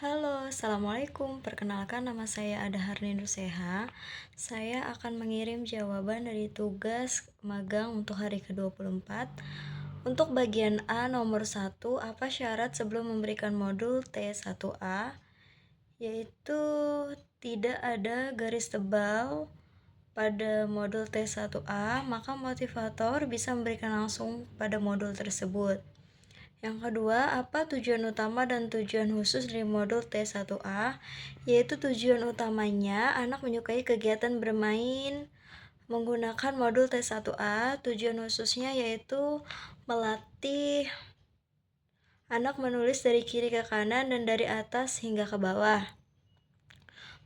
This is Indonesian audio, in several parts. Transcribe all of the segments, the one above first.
Halo, Assalamualaikum. Perkenalkan nama saya Ada Harni Nuseha. Saya akan mengirim jawaban dari tugas magang untuk hari ke-24. Untuk bagian A nomor 1, apa syarat sebelum memberikan modul T1A? Yaitu tidak ada garis tebal pada modul T1A, maka motivator bisa memberikan langsung pada modul tersebut. Yang kedua, apa tujuan utama dan tujuan khusus dari modul T1A? Yaitu tujuan utamanya anak menyukai kegiatan bermain menggunakan modul T1A. Tujuan khususnya yaitu melatih anak menulis dari kiri ke kanan dan dari atas hingga ke bawah.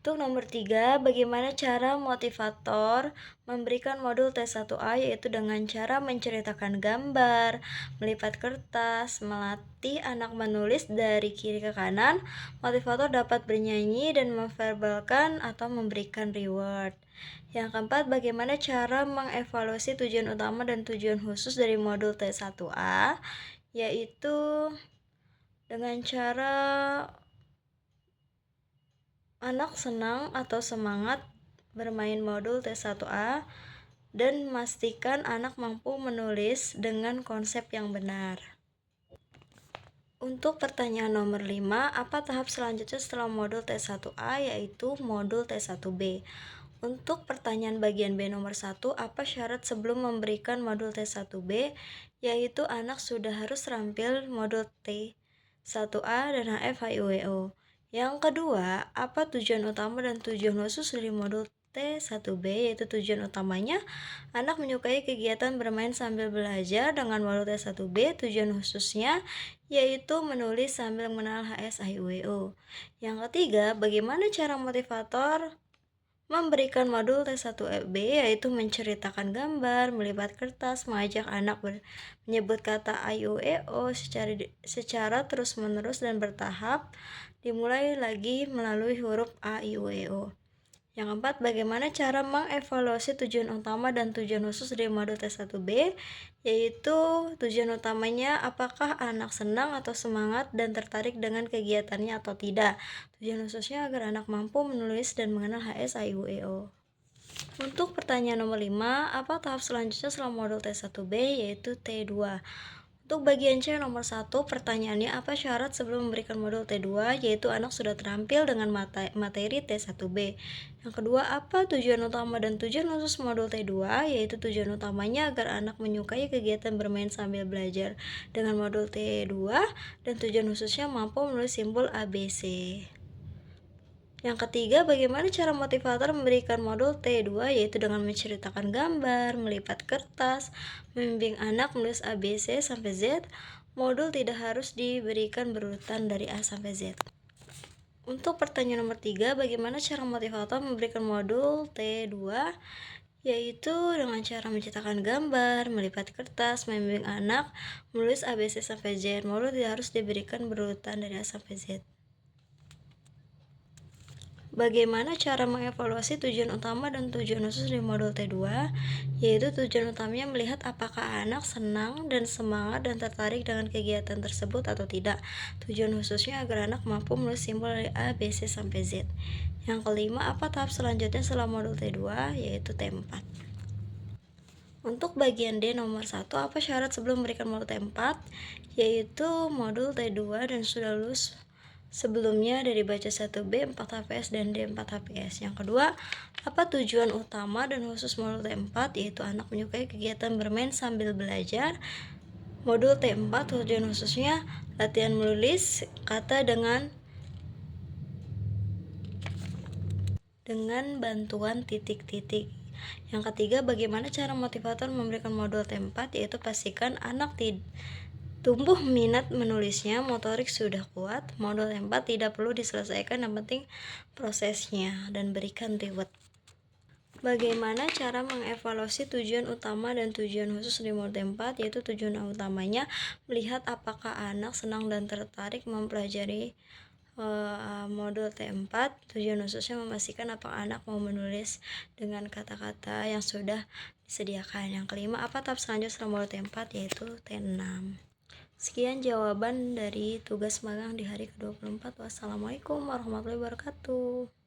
Untuk nomor 3, bagaimana cara motivator memberikan modul T1A, yaitu dengan cara menceritakan gambar, melipat kertas, melatih anak menulis dari kiri ke kanan. Motivator dapat bernyanyi dan memverbalkan atau memberikan reward. Yang keempat, bagaimana cara mengevaluasi tujuan utama dan tujuan khusus dari modul T1A, yaitu dengan cara anak senang atau semangat bermain modul T1A dan memastikan anak mampu menulis dengan konsep yang benar. Untuk pertanyaan nomor 5, apa tahap selanjutnya setelah modul T1A, yaitu modul T1B? Untuk pertanyaan bagian B nomor 1, apa syarat sebelum memberikan modul T1B? Yaitu anak sudah harus terampil modul T1A dan HFHIWO. Yang kedua, apa tujuan utama dan tujuan khusus dari modul T1B? Yaitu tujuan utamanya anak menyukai kegiatan bermain sambil belajar. Dengan modul T1B, tujuan khususnya yaitu menulis sambil mengenal HSIWO. Yang ketiga, bagaimana cara motivator memberikan modul T1B, yaitu menceritakan gambar, melipat kertas, mengajak anak menyebut kata IUEO secara terus-menerus dan bertahap, dimulai lagi melalui huruf A, I, U, E, O. Yang keempat, bagaimana cara mengevaluasi tujuan utama dan tujuan khusus dari modul T1B, yaitu tujuan utamanya apakah anak senang atau semangat dan tertarik dengan kegiatannya atau tidak. Tujuan khususnya agar anak mampu menulis dan mengenal HSIUEO. Untuk pertanyaan nomor 5, apa tahap selanjutnya setelah modul T1B, yaitu T2. Untuk bagian C nomor 1, pertanyaannya apa syarat sebelum memberikan modul T2, yaitu anak sudah terampil dengan materi T1B. Yang kedua, apa tujuan utama dan tujuan khusus modul T2, yaitu tujuan utamanya agar anak menyukai kegiatan bermain sambil belajar dengan modul T2, dan tujuan khususnya mampu menulis simbol ABC. Yang ketiga, bagaimana cara motivator memberikan modul T2, yaitu dengan menceritakan gambar, melipat kertas, membimbing anak menulis ABC sampai Z. Modul tidak harus diberikan berurutan dari A sampai Z. Untuk pertanyaan nomor 3, bagaimana cara motivator memberikan modul T2, yaitu dengan cara menceritakan gambar, melipat kertas, membimbing anak menulis ABC sampai Z. Modul tidak harus diberikan berurutan dari A sampai Z. Bagaimana cara mengevaluasi tujuan utama dan tujuan khusus di modul T2, yaitu tujuan utamanya melihat apakah anak senang dan semangat dan tertarik dengan kegiatan tersebut atau tidak. Tujuan khususnya agar anak mampu menulis simbol dari A, B, C, sampai Z. Yang kelima, apa tahap selanjutnya setelah modul T2, yaitu T4. Untuk bagian D nomor 1, apa syarat sebelum memberikan modul T4, yaitu modul T2 dan sudah lulus sebelumnya dari baca 1B, 4 HPS, dan D4 HPS. Yang kedua, apa tujuan utama dan khusus modul T4, yaitu anak menyukai kegiatan bermain sambil belajar. Modul T4 tujuan khususnya latihan menulis kata dengan bantuan titik-titik. Yang ketiga, bagaimana cara motivator memberikan modul T4, yaitu pastikan anak tumbuh minat menulisnya, motorik sudah kuat. Modul 4 tidak perlu diselesaikan, yang penting prosesnya, dan berikan reward. Bagaimana cara mengevaluasi tujuan utama dan tujuan khusus di modul 4, yaitu tujuan utamanya melihat apakah anak senang dan tertarik mempelajari modul T4. Tujuan khususnya memastikan apakah anak mau menulis dengan kata-kata yang sudah disediakan. Yang kelima, apa tahap selanjutnya setelah modul T4, yaitu T6. Sekian jawaban dari tugas magang di hari ke-24. Wassalamualaikum warahmatullahi wabarakatuh.